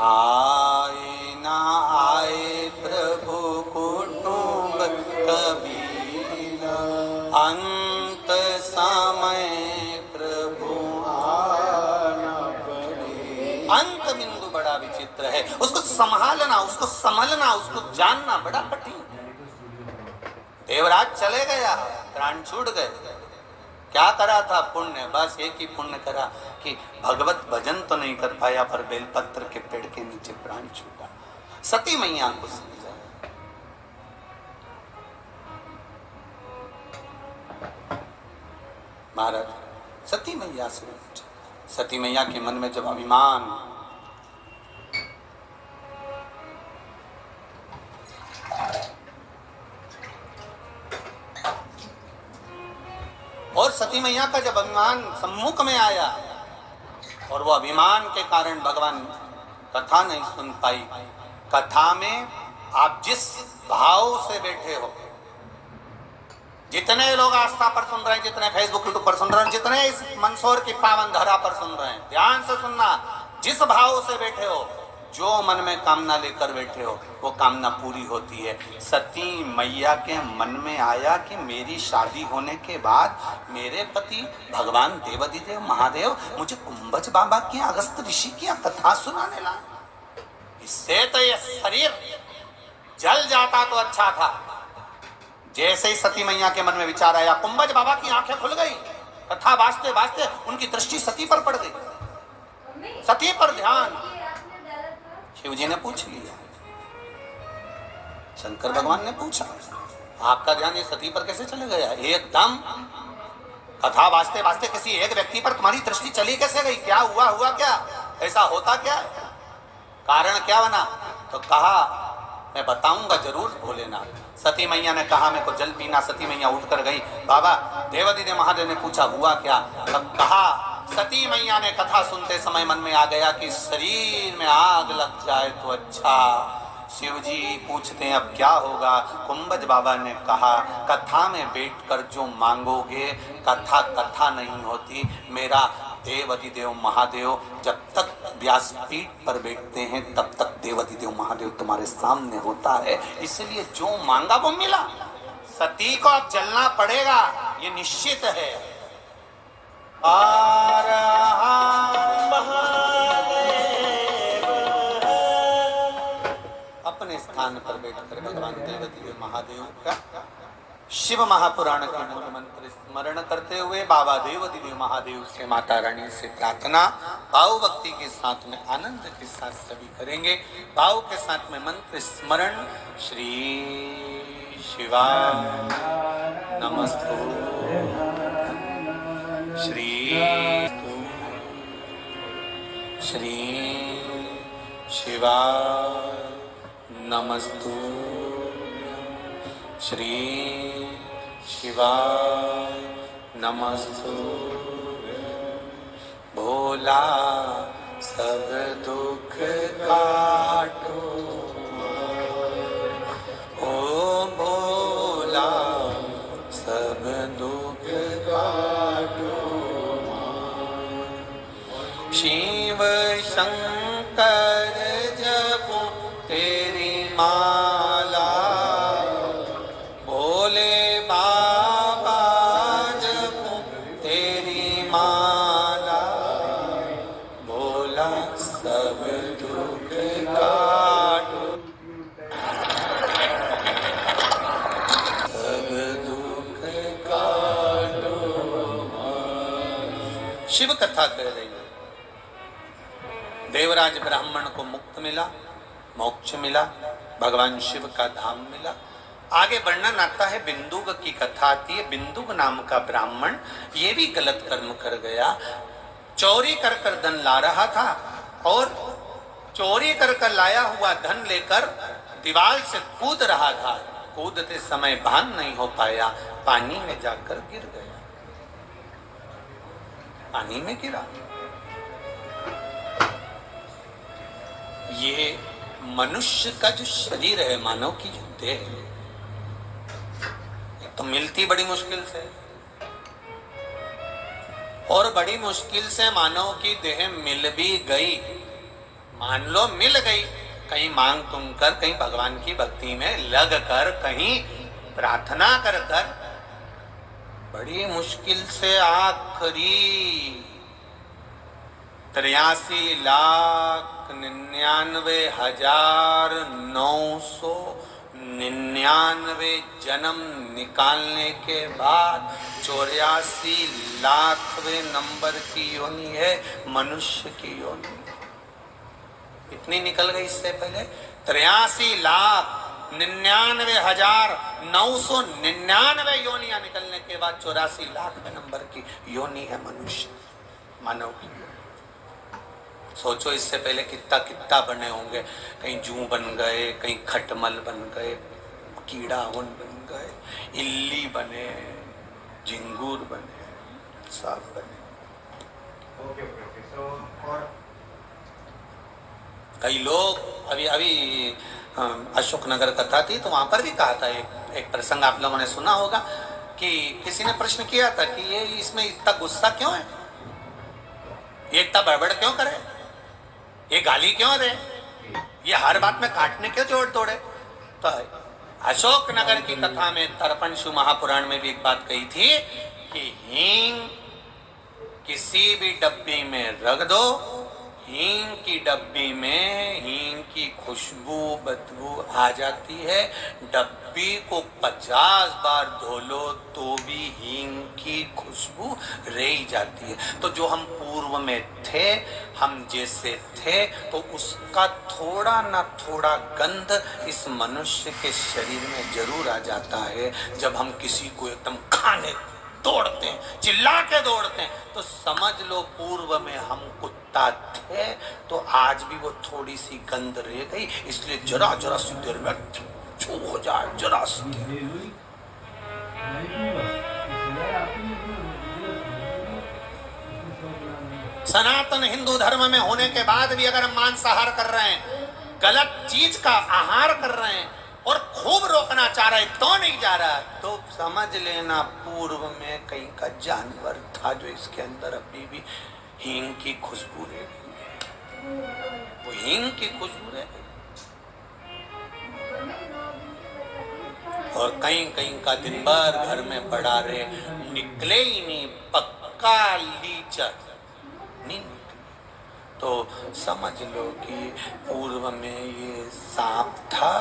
आए ना आए प्रभु कुटुंब कबीला, अंत समय प्रभु आना पड़ेगा। अंत बिंदु बड़ा विचित्र है, उसको संभालना, उसको संभलना, उसको जानना बड़ा कठिन। देवराज चले गया, प्राण छूट गए। क्या करा था? पुण्य। बस एक ही पुण्य करा कि भगवत भजन तो नहीं कर पाया, पर बेलपत्र के पेड़ के नीचे प्राण छूटा। सती मैया को समझा। महाराज सती मैया से पूछा। सती मैया के मन में जब अभिमान, और सती मैया का जब अभिमान सम्मुख में आया, और वो अभिमान के कारण भगवान कथा नहीं सुन पाई। कथा में आप जिस भाव से बैठे हो, जितने लोग आस्था पर सुन रहे हैं, जितने फेसबुक यूट्यूब पर सुन रहे हैं, जितने इस मंदसौर की पावन धरा पर सुन रहे हैं, ध्यान से सुनना। जिस भाव से बैठे हो, जो मन में कामना लेकर बैठे हो, वो कामना पूरी होती है। सती मैया के मन में आया कि मेरी शादी होने के बाद मेरे पति भगवान देवाधिदेव महादेव मुझे कुंभज बाबा की, अगस्त ऋषि की कथा सुनाने लगा। इससे तो ये शरीर जल जाता तो अच्छा था। जैसे ही सती मैया के मन में विचार आया, कुंभज बाबा की आंखें खुल गई। कथा वास्ते वास्ते उनकी दृष्टि सती पर पड़ गई। सती पर ध्यान। शिव जी ने पूछ लिया, शंकर भगवान ने पूछा, आपका ध्यान ये सती पर कैसे चले गया? एकदम कथा वास्ते वास्ते किसी एक व्यक्ति पर तुम्हारी दृष्टि चली कैसे गई? क्या हुआ? हुआ क्या? ऐसा होता क्या है? कारण क्या बना? तो कहा मैं बताऊंगा जरूर भोलेनाथ। सती मैया ने कहा मेरे को जल पीना। सती मैया उठकर गई। बाबा देवाधिदेव महादेव ने पूछा हुआ क्या? तब कहा, सती मैया ने कथा सुनते समय मन में आ गया कि शरीर में आग लग जाए तो अच्छा। शिव जी पूछते हैं अब क्या होगा? कुंभज बाबा ने कहा, कथा में बैठकर जो मांगोगे, कथा कथा नहीं होती। मेरा देवाधिदेव महादेव जब तक व्यासपीठ पर बैठते हैं तब तक देवाधिदेव महादेव तुम्हारे सामने होता है, इसलिए जो मांगा वो मिला। सती को अब जलना पड़ेगा, ये निश्चित है। अपने स्थान पर बैठकर भगवान देवाधिदेव महादेव का शिव महापुराण के मूल मंत्र स्मरण करते हुए बाबा देवाधिदेव महादेव से, माता रानी से प्रार्थना भाव भक्ति के साथ में, आनंद के साथ सभी करेंगे। भाव के साथ में मंत्र स्मरण। श्री शिवाय नमस्तु, श्री शिवाय नमस्तु, श्री शिवाय नमस्तु। भोला सब दुख काटो, ओ भोला सब दुख काटो। शिव शंकर जपो तेरी माला, भोले बाबा जपो तेरी माला। भोला सब दुख काटो, सब दुख काटो। शिव कथा कह रही है। देवराज ब्राह्मण को मुक्त मिला, मोक्ष मिला, भगवान शिव का धाम मिला। आगे वर्णन आता है, बिंदुक की कथा आती है। बिंदुक नाम का ब्राह्मण ये भी गलत कर्म कर गया। चोरी कर कर धन ला रहा था और चोरी कर कर लाया हुआ धन लेकर दीवार से कूद रहा था। कूदते समय भान नहीं हो पाया, पानी में जाकर गिर गया। पानी में गिरा। ये मनुष्य का जो शरीर है, मानव की जो देह है, तो मिलती बड़ी मुश्किल से, और बड़ी मुश्किल से मानव की देह मिल भी गई। मान लो मिल गई, कहीं मांग तुम कर, कहीं भगवान की भक्ति में लग कर, कहीं प्रार्थना कर कर, बड़ी मुश्किल से आखिरी 83,99,999 जन्म निकालने के बाद 84,00,000वें नंबर की योनि है मनुष्य की योनि। इतनी निकल गई इससे पहले। 83,99,999 योनियां निकलने के बाद 84,00,000वें नंबर की योनि है मनुष्य, मानव की। सोचो इससे पहले कितना कितना बने होंगे, कहीं जू बन गए, कहीं खटमल बन गए, कीड़ावन बन गए, इल्ली बने, झिंगूर बने, सांप बने। कई लोग अभी अशोकनगर कथा थी तो वहां पर भी कहा था, एक प्रसंग आप लोगों ने सुना होगा कि किसी ने प्रश्न किया था कि ये इसमें इतना गुस्सा क्यों है, ये इतना बड़बड़ क्यों करे, ये गाली क्यों दे, ये हर बात में काटने क्यों जोड़ तोड़े। तो अशोकनगर की कथा में तर्पणशु महापुराण में भी एक बात कही थी कि हींग किसी भी डब्बी में रख दो, हींग की डब्बी में हींग की खुशबू बदबू आ जाती है। डब्बी को 50 बार धो लो तो भी हींग की खुशबू रह जाती है। तो जो हम पूर्व में थे, हम जैसे थे, तो उसका थोड़ा ना थोड़ा गंध इस मनुष्य के शरीर में जरूर आ जाता है। जब हम किसी को एकदम खाने दौड़ते हैं, चिल्ला के दौड़ते हैं, तो समझ लो पूर्व में हम कुत्ता थे, तो आज भी वो थोड़ी सी गंध रह गई। इसलिए जरा जरा सी देर में छू हो जाए, जरा सी देर। सनातन हिंदू धर्म में होने के बाद भी अगर हम मांसाहार कर रहे हैं, गलत चीज का आहार कर रहे हैं और खूब रोकना चाह रहे तो नहीं जा रहा, तो समझ लेना पूर्व में कहीं का जानवर था जो इसके अंदर अभी भी हींग की खुशबू रह गई है। वो हींग की खुशबू रह गई। और कहीं कहीं का दिन भर घर में पड़ा रहे, निकले ही नहीं, पक्का लीचर नहीं निकले। तो समझ लो कि पूर्व में ये सांप था,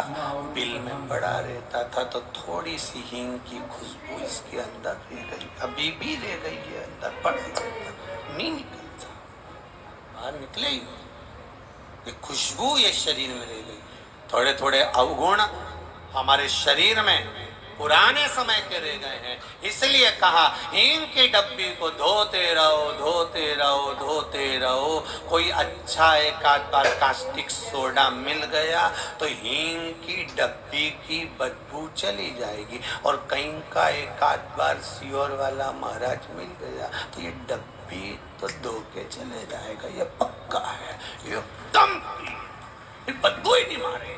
बिल में पड़ा रहता था, तो थोड़ी सी हींग की खुशबू इसके अंदर रह गई, अभी भी रह गई है अंदर, पड़ा नहीं निकलता, बाहर निकले ही नहीं। ये खुशबू ये शरीर में रह गई। थोड़े थोड़े अवगुण हमारे शरीर में पुराने समय के रह गए हैं, इसलिए कहा हींग की डब्बी को धोते रहो, धोते रहो, धोते रहो। कोई अच्छा एक आध बार कास्टिक सोडा मिल गया तो हींग की डब्बी की बदबू चली जाएगी। और कहीं का एक आध बार सियोर वाला महाराज मिल गया तो ये डब्बी तो धो के चले जाएगा, ये पक्का है, एकदम बदबू ही नहीं मारेगी।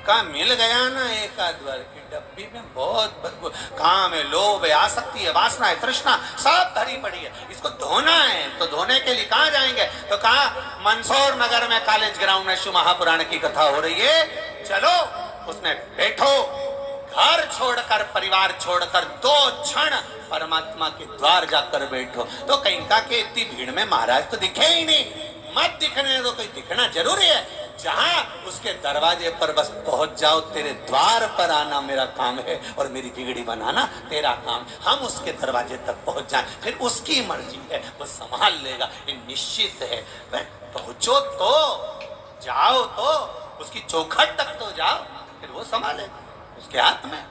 कहाँ मिल गया ना एक आध बार की डब्बी में बहुत बदबू, काम है, लोभ है, आसक्ति है, वासना है, तृष्णा सब भरी पड़ी है, इसको धोना है। तो धोने के लिए कहाँ जाएंगे, तो कहा मंदसौर नगर में कॉलेज ग्राउंड में शिव महापुराण की कथा हो रही है, चलो उसमें बैठो, घर छोड़कर परिवार छोड़कर 2 क्षण परमात्मा के द्वार जाकर बैठो। तो कहीं का के इतनी भीड़ में महाराज तो दिखे ही नहीं, मत दिखने दो, कोई दिखना जरूरी है। जहां उसके दरवाजे पर बस पहुंच जाओ, तेरे द्वार पर आना मेरा काम है और मेरी बिगड़ी बनाना तेरा काम। हम उसके दरवाजे तक पहुंच जाएं, फिर उसकी मर्जी है, वो संभाल लेगा, ये निश्चित है। पहुंचो तो जाओ, तो उसकी चौखट तक तो जाओ, फिर वो संभालेगा, उसके हाथ में।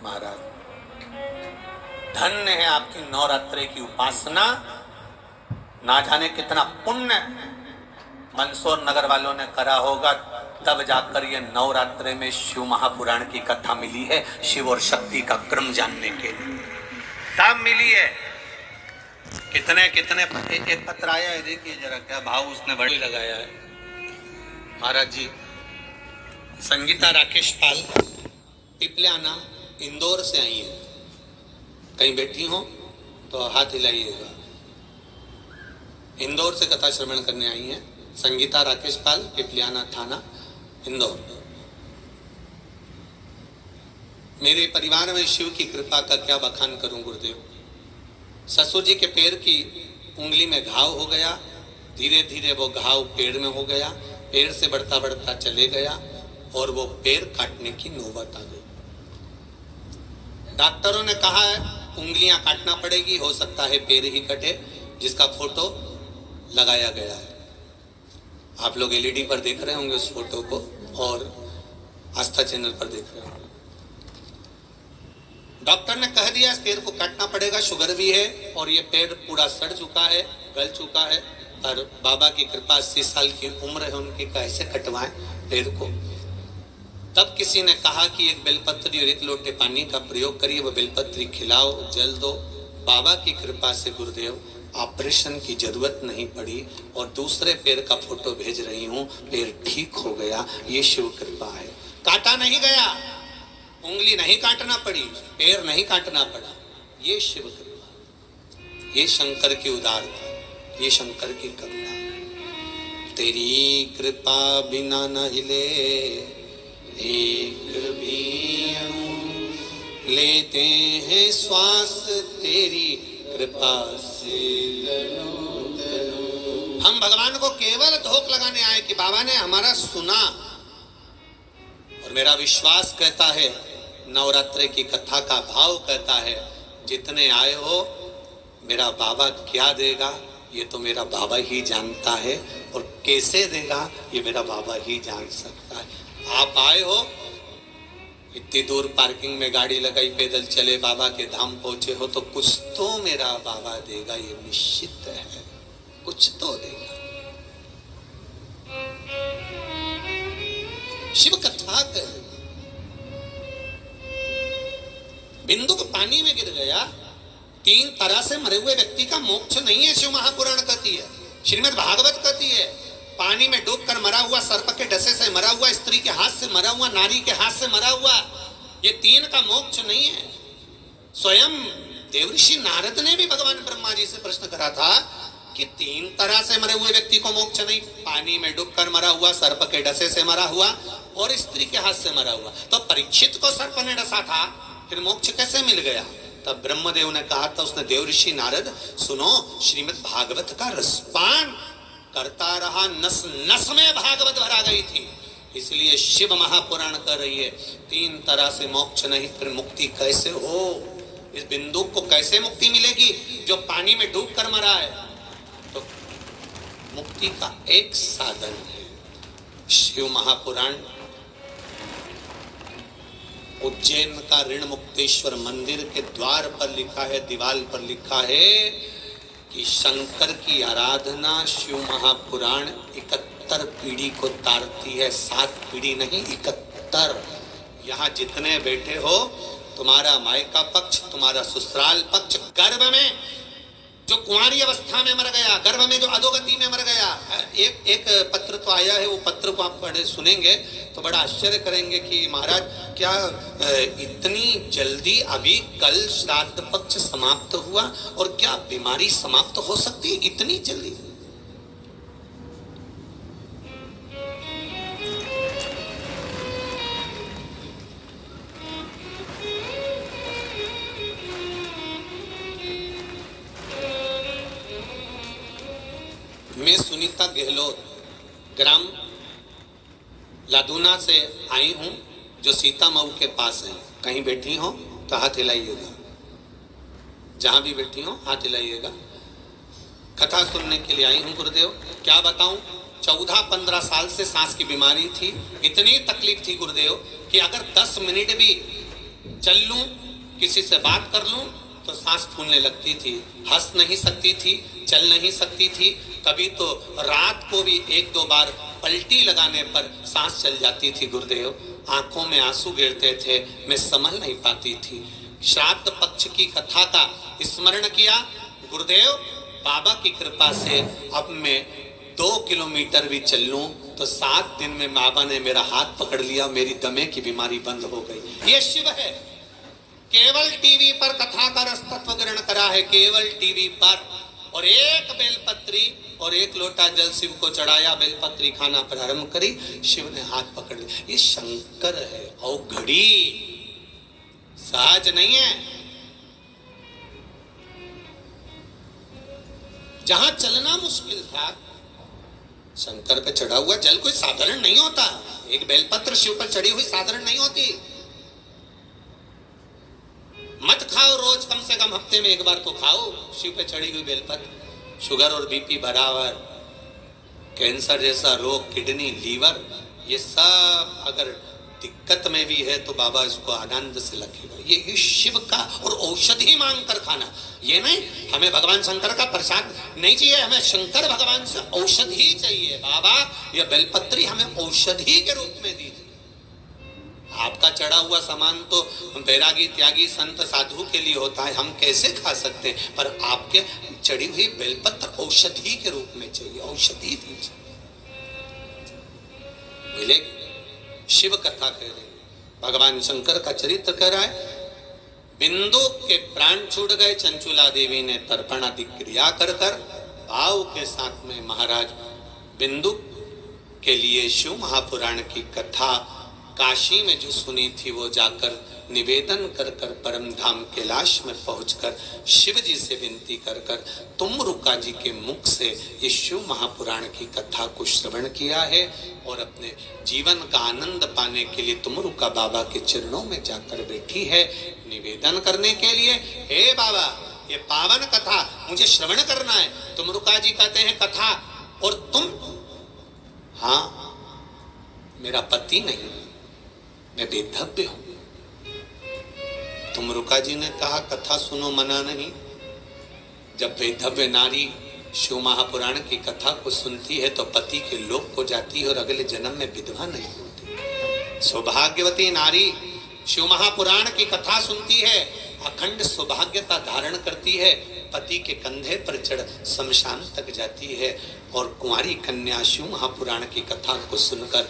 महाराज धन्य है आपकी नवरात्रि की उपासना, ना जाने कितना पुण्य मंदसौर नगर वालों ने करा होगा। तब जाकर ये नवरात्रे में शिव महापुराण की कथा मिली है, शिव और शक्ति का क्रम जानने के लिए तब मिली है। कितने कितने एक पत्र आया है, देखिए जरा क्या भाव उसने बड़ी लगाया है। महाराज जी, संगीता राकेश पाल पिपलियाना इंदौर से आई है, कहीं बैठी हो तो हाथ हिलाइएगा। इंदौर से कथा श्रवण करने आई है संगीता राकेश पाल, पिपलियाना थाना, इंदौर। मेरे परिवार में शिव की कृपा का क्या बखान करूं गुरुदेव। ससुर जी के पैर की उंगली में घाव हो गया, धीरे धीरे वो घाव पेड़ में हो गया, पेड़ से बढ़ता बढ़ता चले गया और वो पैर काटने की नौबत आ गई। डॉक्टरों ने कहा है उंगलियां काटना पड़ेगी, हो सकता है पैर ही कटे, जिसका फोटो लगाया गया है। आप लोग एलईडी पर देख रहे होंगे उस फोटो को और आस्था चैनल पर देख रहे होंगे। डॉक्टर ने कह दिया इस पैर को काटना पड़ेगा, शुगर भी है और ये पैर पूरा सड़ चुका है, गल चुका है, पर बाबा की कृपा 80 साल की उम्र है उनकी, कैसे कटवाएं पैर को। तब किसी ने कहा कि एक बेलपत्री और एक लोटे पानी का प्रयोग करिए, वो बेलपत्री खिलाओ, जल दो। बाबा की कृपा से गुरुदेव ऑपरेशन की जरूरत नहीं पड़ी और दूसरे पैर का फोटो भेज रही हूँ, पैर ठीक हो गया। ये शिव कृपा है। काटा नहीं गया, उंगली नहीं काटना पड़ी, पैर नहीं काटना पड़ा, ये शिव कृपा, ये शंकर की उदारता, ये शंकर की करुणा। तेरी कृपा बिना न हिले एक भी अणु, लेते हैं श्वास तेरी कृपा से तनु तनु। हम भगवान को केवल धोख लगाने आए कि बाबा ने हमारा सुना, और मेरा विश्वास कहता है, नवरात्रि की कथा का भाव कहता है, जितने आए हो मेरा बाबा क्या देगा ये तो मेरा बाबा ही जानता है, और कैसे देगा ये मेरा बाबा ही जान सकता है। आप आए हो, इतनी दूर पार्किंग में गाड़ी लगाई, पैदल चले बाबा के धाम पहुंचे हो, तो कुछ तो मेरा बाबा देगा, ये निश्चित है, कुछ तो देगा। शिव कथा कर बिंदु को पानी में गिर गया, 3 तरह से मरे हुए व्यक्ति का मोक्ष नहीं है, शिव महापुराण कहती है, श्रीमद् भागवत कहती है। पानी में डूबकर मरा हुआ, सर्प के डसे से मरा हुआ, स्त्री के हाथ से मरा हुआ, नारी के हाथ से मरा हुआ, ये 3 का मोक्ष नहीं है। स्वयं देवऋषि नारद ने भी भगवान ब्रह्मा जी से प्रश्न करा था कि 3 तरह से मरे हुए व्यक्ति को मोक्ष नहीं, पानी में डूबकर मरा हुआ, सर्प के डसे से मरा हुआ और स्त्री के हाथ से मरा हुआ। तो परीक्षित को सर्प ने डसा था, फिर मोक्ष कैसे मिल गया? तब ब्रह्मदेव ने कहा था, उसने देवऋषि नारद सुनो, श्रीमद् भागवत का रसपान करता रहा, नस नस में भागवत भरा गई थी, इसलिए शिव महापुराण कर रही है 3 तरह से मोक्ष नहीं, फिर मुक्ति कैसे हो? इस बिंदु को कैसे मुक्ति मिलेगी जो पानी में डूब कर मरा है? तो मुक्ति का एक साधन है शिव महापुराण। उज्जैन का ऋण मुक्तेश्वर मंदिर के द्वार पर लिखा है, दीवार पर लिखा है कि शंकर की आराधना शिव महापुराण 71 पीढ़ी को तारती है, 7 पीढ़ी नहीं 71। यहाँ जितने बैठे हो, तुम्हारा मायका पक्ष, तुम्हारा ससुराल पक्ष, गर्भ में जो कुंवारी अवस्था में मर गया, गर्भ में जो अधोगति में मर गया, एक पत्र तो आया है, वो पत्र को आप पढ़े सुनेंगे तो बड़ा आश्चर्य करेंगे कि महाराज क्या इतनी जल्दी अभी कल श्राद्ध पक्ष समाप्त हुआ और क्या बीमारी समाप्त हो सकती है इतनी जल्दी? मैं सुनीता गहलोत ग्राम लादूना से आई हूँ, जो सीता मऊ के पास है। कहीं बैठी हो तो हाथ हिलाइएगा, जहां भी बैठी हो हाथ हिलाइएगा। कथा सुनने के लिए आई हूँ गुरुदेव। क्या बताऊं, 14-15 साल से सांस की बीमारी थी, इतनी तकलीफ थी गुरुदेव कि अगर 10 मिनट भी चल लूं, किसी से बात कर लूं तो सांस फूलने लगती थी, हंस नहीं सकती थी, चल नहीं सकती थी। कभी तो रात को भी 1-2 बार पलटी लगाने पर सांस चल जाती थी गुरुदेव, आंखों में आंसू गिरते थे, मैं संभल नहीं पाती थी। श्राद्ध पक्ष की कथा का स्मरण किया, गुरुदेव बाबा की कृपा से अब मैं 2 किलोमीटर भी चल लूं तो 7 दिन में बाबा ने मेरा हाथ पकड़ लिया, मेरी दमे की बीमारी बंद हो गई। ये शिव है। केवल टीवी पर कथा का रस तत्व ग्रहण करा है, केवल टीवी पर, और एक बेलपत्री और 1 लोटा जल शिव को चढ़ाया, बेलपत्री खाना प्रारंभ करी, शिव ने हाथ पकड़ लिया। ये शंकर है, अवघड़ी, सहज नहीं है। जहां चलना मुश्किल था, शंकर पे चढ़ा हुआ जल कोई साधारण नहीं होता। एक बेलपत्र शिव पर चढ़ी हुई साधारण नहीं होती। मत खाओ रोज, कम से कम हफ्ते में 1 बार तो खाओ शिव पे चढ़ी हुई बेलपत्र। शुगर और बीपी बराबर, कैंसर जैसा रोग, किडनी, लीवर, ये सब अगर दिक्कत में भी है तो बाबा इसको आनंद से लखेगा। ये शिव का और औषधि मांग कर खाना, ये नहीं हमें भगवान शंकर का प्रसाद नहीं चाहिए, हमें शंकर भगवान से औषधि चाहिए। बाबा ये बेलपत्री हमें औषधि के रूप में दीजिए। आपका चढ़ा हुआ सामान तो बैरागी, त्यागी, संत, साधु के लिए होता है, हम कैसे खा सकते हैं, पर आपके चढ़ी हुई बेलपत्र औषधि के रूप में चाहिए, औषधि दीजिए। मिले शिव कथा कह रहे, भगवान शंकर का चरित्र कह रहा है। बिंदु के प्राण छूट गए, चंचुला देवी ने तर्पण आदि क्रिया कर भाव के साथ में महाराज बिंदु के लिए शिव महापुराण की कथा काशी में जो सुनी थी वो जाकर निवेदन कर परम धाम कैलाश में पहुंचकर शिव जी से विनती कर तुमरुका जी के मुख से ये शिव महापुराण की कथा को श्रवण किया है और अपने जीवन का आनंद पाने के लिए तुमरुका बाबा के चरणों में जाकर बैठी है निवेदन करने के लिए। हे बाबा, ये पावन कथा मुझे श्रवण करना है। तुमरुका जी कहते हैं कथा, और तुम? हाँ, मेरा पति नहीं, मैं बेधव्य हूं। तुमरुका जी ने कहा कथा सुनो, मना नहीं। जब बेधव्य नारी शिव महापुराण की कथा को सुनती है तो पति के लोक को जाती है और अगले जन्म में विधवा नहीं होती। सौभाग्यवती नारी शिव महापुराण की कथा सुनती है, अखंड सौभाग्यता धारण करती है, पति के कंधे पर चढ़ शमशान तक जाती है और कुंवारी कन्या शिव महापुराण की कथा को सुनकर